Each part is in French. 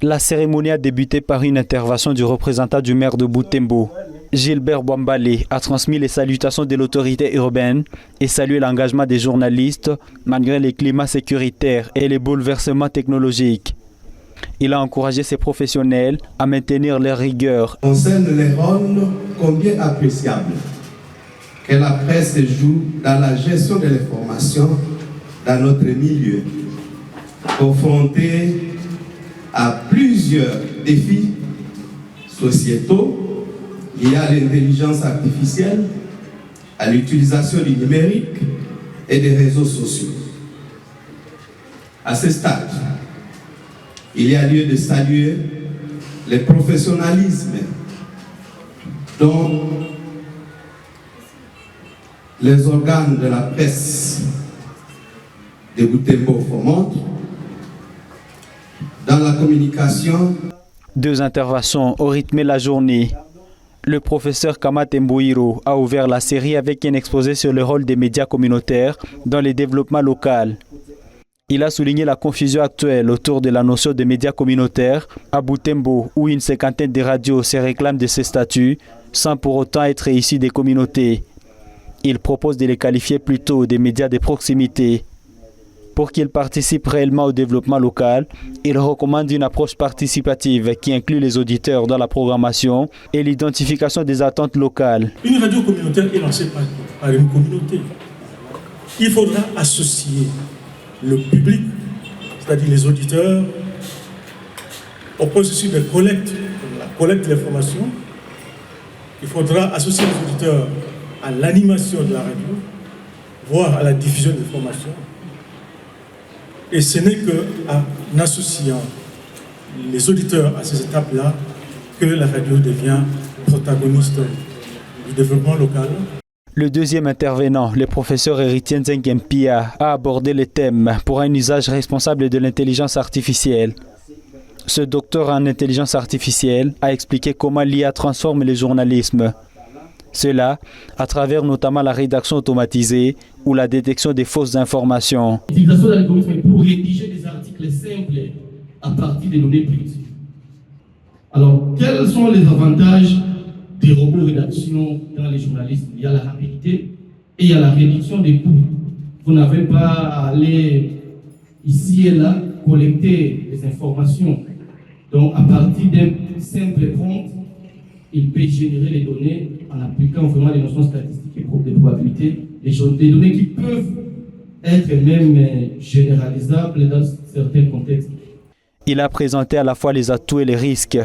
La cérémonie a débuté par une intervention du représentant du maire de Butembo. Gilbert Bwambale a transmis les salutations de l'autorité urbaine et salué l'engagement des journalistes malgré les climats sécuritaires et les bouleversements technologiques. Il a encouragé ses professionnels à maintenir leur rigueur. Concerne les rôles combien appréciables que la presse joue dans la gestion de l'information dans notre milieu, confronté à plusieurs défis sociétaux liés à l'intelligence artificielle, à l'utilisation du numérique et des réseaux sociaux. À ce stade, il y a lieu de saluer le professionnalisme dont les organes de la presse de Butembo fomentent dans la communication. 2 interventions ont rythmé la journée. Le professeur Kamate Mbouiro a ouvert la série avec un exposé sur le rôle des médias communautaires dans le développement local. Il a souligné la confusion actuelle autour de la notion de médias communautaires à Butembo, où une 50aine de radios se réclament de ces statuts sans pour autant être issus des communautés. Il propose de les qualifier plutôt des médias de proximité. Pour qu'ils participent réellement au développement local, il recommande une approche participative qui inclut les auditeurs dans la programmation et l'identification des attentes locales. Une radio communautaire est lancée par une communauté. Il faudra associer le public, c'est-à-dire les auditeurs, au processus de collecte de l'information. Il faudra associer les auditeurs à l'animation de la radio, voire à la diffusion d'informations. Et ce n'est qu'en associant les auditeurs à ces étapes-là que la radio devient protagoniste du développement local. Le deuxième intervenant, le professeur Héritier Nzengempia, a abordé le thème pour un usage responsable de l'intelligence artificielle. Ce docteur en intelligence artificielle a expliqué comment l'IA transforme le journalisme. Cela à travers notamment la rédaction automatisée ou la détection des fausses informations. L'utilisation de l'algorithme pour rédiger des articles simples à partir des données prises. Alors, quels sont les avantages des robots rédaction dans les journalistes? Il y a la rapidité et il y a la réduction des coûts. Vous n'avez pas à aller ici et là collecter des informations. Donc, à partir d'un simple prompt, il peut générer les données en appliquant vraiment les notions statistiques et de probabilité, des données qui peuvent être même généralisables dans certains contextes. Il a présenté à la fois les atouts et les risques.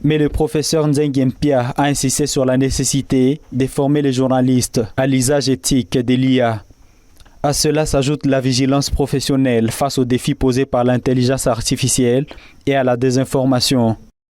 Mais le professeur Nzengempia a insisté sur la nécessité de former les journalistes à l'usage éthique de l'IA. À cela s'ajoute la vigilance professionnelle face aux défis posés par l'intelligence artificielle et à la désinformation.